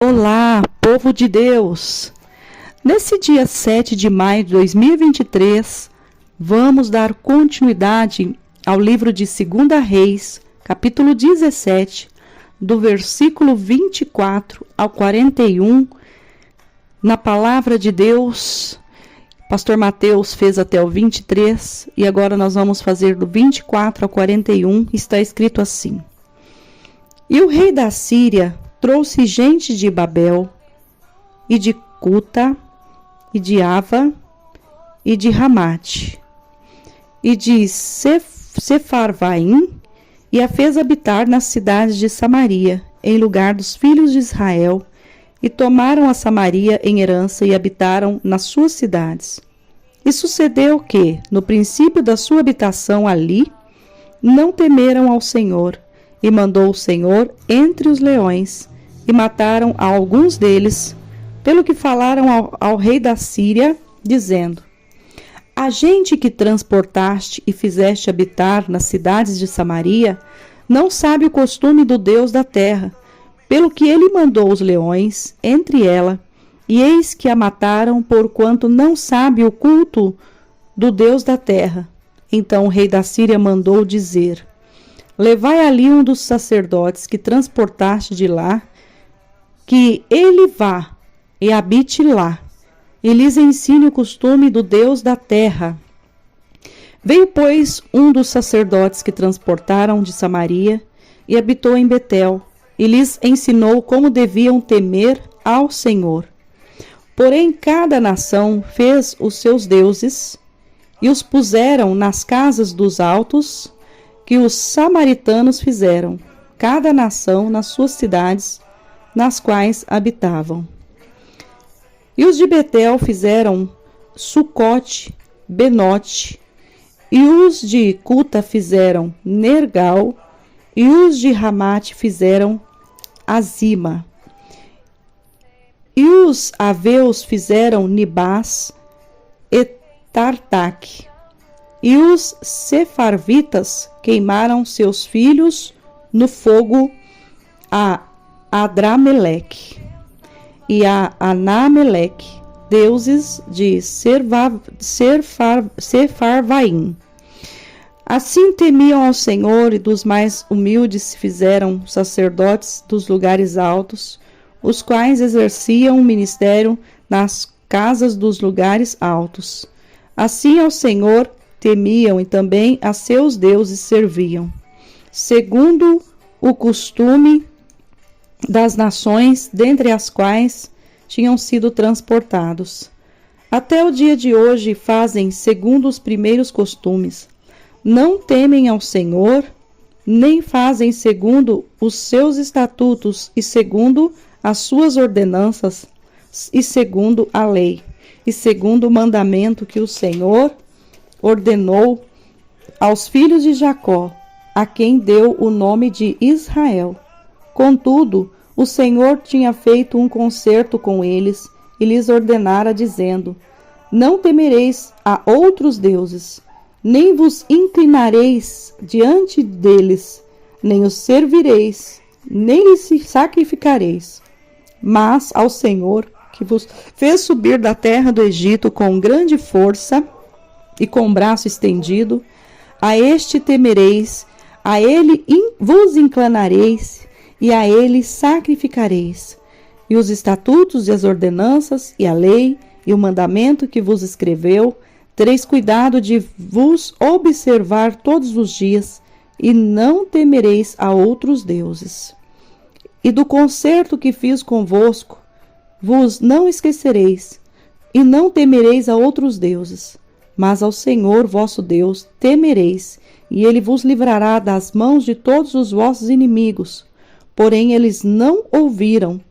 Olá, povo de Deus! Nesse dia 7 de maio de 2023, vamos dar continuidade ao livro de 2 Reis, capítulo 17, do versículo 24 ao 41, na palavra de Deus. Pastor Mateus fez até o 23 e agora nós vamos fazer do 24 ao 41, está escrito assim: E o rei da Síria trouxe gente de Babel, e de Cuta, e de Ava, e de Ramate, e de Sefarvaim, e a fez habitar nas cidades de Samaria, em lugar dos filhos de Israel, e tomaram a Samaria em herança e habitaram nas suas cidades. E sucedeu que, no princípio da sua habitação ali, não temeram ao Senhor, e mandou o Senhor entre os leões, e mataram a alguns deles, pelo que falaram ao rei da Síria, dizendo: A gente que transportaste e fizeste habitar nas cidades de Samaria, não sabe o costume do Deus da terra, pelo que ele mandou os leões entre ela, e eis que a mataram, porquanto não sabe o culto do Deus da terra. Então o rei da Síria mandou dizer: Levai ali um dos sacerdotes que transportaste de lá, que ele vá e habite lá, e lhes ensine o costume do Deus da terra. Veio, pois, um dos sacerdotes que transportaram de Samaria, e habitou em Betel, e lhes ensinou como deviam temer ao Senhor. Porém, cada nação fez os seus deuses, e os puseram nas casas dos altos, que os samaritanos fizeram, cada nação nas suas cidades, nas quais habitavam. E os de Betel fizeram Sucote, Benote, e os de Cuta fizeram Nergal, e os de Ramate fizeram Azima. E os aveus fizeram Nibás e Tartaque. E os sefarvitas queimaram seus filhos no fogo a Adrameleque e a Anameleque, deuses de Sefarvaim. Assim temiam ao Senhor, e dos mais humildes se fizeram sacerdotes dos lugares altos, os quais exerciam o ministério nas casas dos lugares altos. Assim ao Senhor temiam e também a seus deuses serviam, segundo o costume das nações dentre as quais tinham sido transportados. Até o dia de hoje fazem segundo os primeiros costumes. Não temem ao Senhor, nem fazem segundo os seus estatutos e segundo as suas ordenanças e segundo a lei e segundo o mandamento que o Senhor ordenou aos filhos de Jacó, a quem deu o nome de Israel. Contudo, o Senhor tinha feito um concerto com eles e lhes ordenara, dizendo: Não temereis a outros deuses, nem vos inclinareis diante deles, nem os servireis, nem lhes sacrificareis, mas ao Senhor, que vos fez subir da terra do Egito com grande força e com braço estendido, a este temereis, a ele vos inclinareis, e a ele sacrificareis. E os estatutos e as ordenanças, e a lei, e o mandamento que vos escreveu, tereis cuidado de vos observar todos os dias, e não temereis a outros deuses. E do concerto que fiz convosco, vos não esquecereis, e não temereis a outros deuses, mas ao Senhor vosso Deus temereis, e ele vos livrará das mãos de todos os vossos inimigos. Porém, eles não ouviram,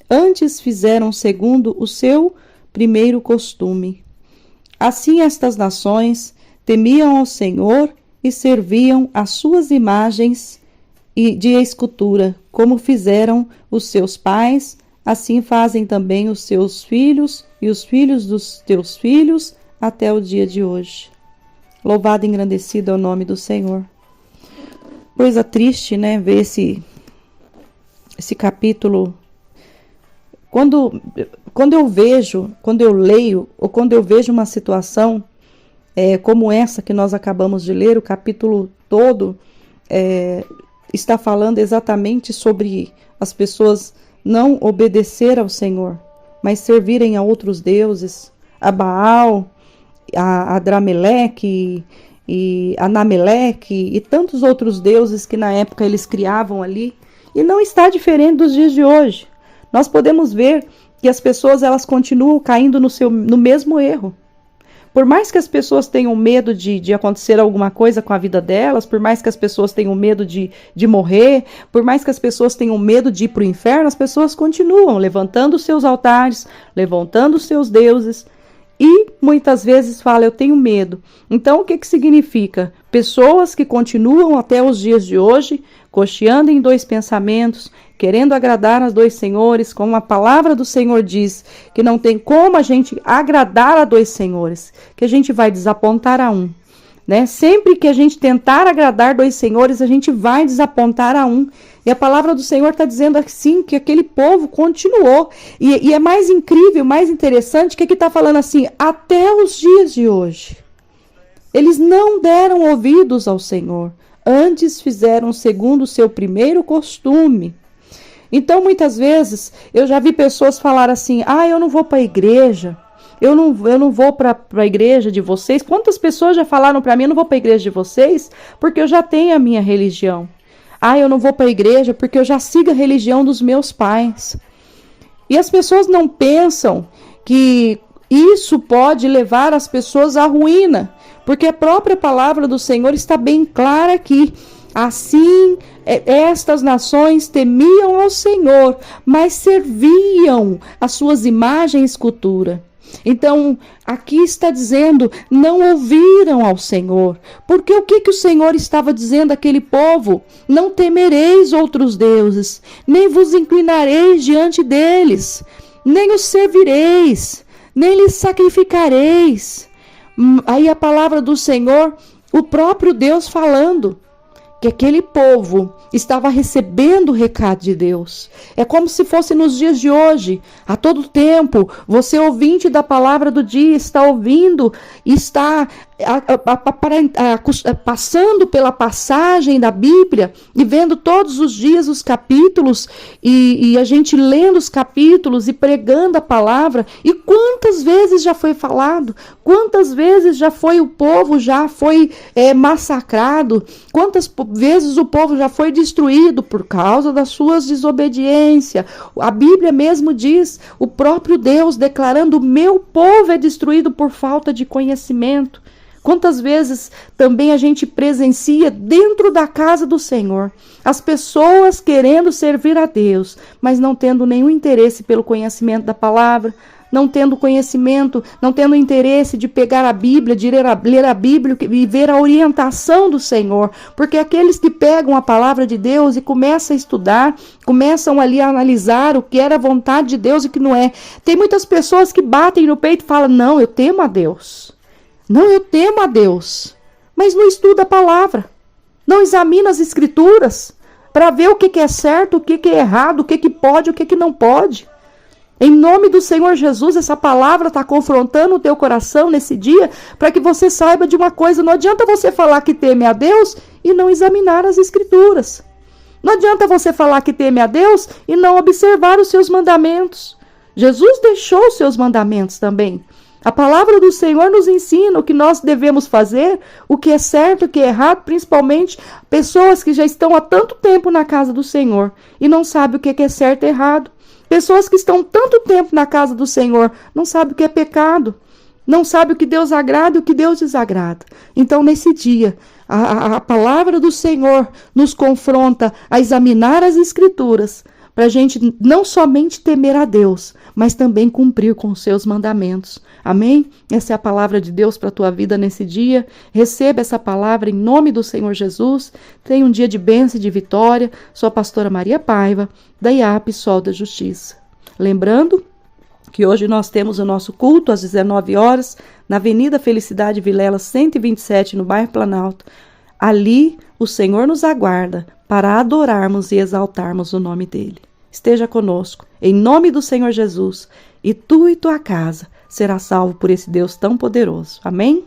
antes fizeram segundo o seu primeiro costume. Assim estas nações temiam ao Senhor e serviam as suas imagens de escultura, como fizeram os seus pais, assim fazem também os seus filhos e os filhos dos teus filhos até o dia de hoje. Louvado e engrandecido é o nome do Senhor. Coisa triste, né, ver esse capítulo Quando eu leio, ou quando eu vejo uma situação como essa que nós acabamos de ler, o capítulo todo está falando exatamente sobre as pessoas não obedecer ao Senhor, mas servirem a outros deuses, a Baal, a Adrameleque e a Nameleque e tantos outros deuses que na época eles criavam ali, e não está diferente dos dias de hoje. Nós podemos ver que as pessoas elas continuam caindo no mesmo erro. Por mais que as pessoas tenham medo de acontecer alguma coisa com a vida delas, por mais que as pessoas tenham medo de morrer, por mais que as pessoas tenham medo de ir para o inferno, as pessoas continuam levantando os seus altares, levantando os seus deuses, e muitas vezes falam, eu tenho medo. Então, o que significa? Pessoas que continuam até os dias de hoje, cocheando em dois pensamentos, querendo agradar a dois senhores, como a palavra do Senhor diz, que não tem como a gente agradar a dois senhores, que a gente vai desapontar a um. Né? Sempre que a gente tentar agradar dois senhores, a gente vai desapontar a um. E a palavra do Senhor está dizendo assim, que aquele povo continuou. E é mais incrível, mais interessante, que aqui está falando assim, até os dias de hoje. Eles não deram ouvidos ao Senhor, antes fizeram segundo o seu primeiro costume. Então, muitas vezes, eu já vi pessoas falar assim, eu não vou para a igreja, eu não vou para a igreja de vocês. Quantas pessoas já falaram para mim, eu não vou para a igreja de vocês, porque eu já tenho a minha religião. Eu não vou para a igreja porque eu já sigo a religião dos meus pais. E as pessoas não pensam que isso pode levar as pessoas à ruína, porque a própria palavra do Senhor está bem clara aqui. Assim, estas nações temiam ao Senhor, mas serviam as suas imagens e escultura. Então, aqui está dizendo, não ouviram ao Senhor. Porque o que o Senhor estava dizendo àquele povo? Não temereis outros deuses, nem vos inclinareis diante deles, nem os servireis, nem lhes sacrificareis. Aí a palavra do Senhor, o próprio Deus falando, que aquele povo estava recebendo o recado de Deus. É como se fosse nos dias de hoje, a todo tempo, você ouvinte da palavra do dia, está ouvindo, está passando pela passagem da Bíblia e vendo todos os dias os capítulos e a gente lendo os capítulos e pregando a palavra. E quantas vezes já foi falado? Quantas vezes já foi o povo já foi massacrado? Quantas vezes o povo já foi destruído por causa das suas desobediências? A Bíblia mesmo diz, o próprio Deus declarando, o meu povo é destruído por falta de conhecimento. Quantas vezes também a gente presencia dentro da casa do Senhor, as pessoas querendo servir a Deus, mas não tendo nenhum interesse pelo conhecimento da palavra, não tendo conhecimento, não tendo interesse de pegar a Bíblia, de ler a Bíblia e ver a orientação do Senhor. Porque aqueles que pegam a palavra de Deus e começam a estudar, começam ali a analisar o que era a vontade de Deus e o que não é. Tem muitas pessoas que batem no peito e falam, não, eu temo a Deus. Não, eu temo a Deus, mas não estuda a palavra, não examina as escrituras para ver o que é certo, o que é errado, o que pode, o que não pode. Em nome do Senhor Jesus, essa palavra está confrontando o teu coração nesse dia para que você saiba de uma coisa. Não adianta você falar que teme a Deus e não examinar as escrituras. Não adianta você falar que teme a Deus e não observar os seus mandamentos. Jesus deixou os seus mandamentos também. A palavra do Senhor nos ensina o que nós devemos fazer, o que é certo, o que é errado, principalmente pessoas que já estão há tanto tempo na casa do Senhor e não sabem o que é certo e errado. Pessoas que estão tanto tempo na casa do Senhor não sabem o que é pecado, não sabem o que Deus agrada e o que Deus desagrada. Então, nesse dia, a palavra do Senhor nos confronta a examinar as Escrituras, para a gente não somente temer a Deus, mas também cumprir com os seus mandamentos. Amém? Essa é a palavra de Deus para a tua vida nesse dia. Receba essa palavra em nome do Senhor Jesus. Tenha um dia de bênção e de vitória. Sou a pastora Maria Paiva, da IAP Sol da Justiça. Lembrando que hoje nós temos o nosso culto às 19 horas, na Avenida Felicidade Vilela 127, no bairro Planalto. Ali o Senhor nos aguarda para adorarmos e exaltarmos o nome dele. Esteja conosco, em nome do Senhor Jesus, e tu e tua casa será salvo por esse Deus tão poderoso. Amém?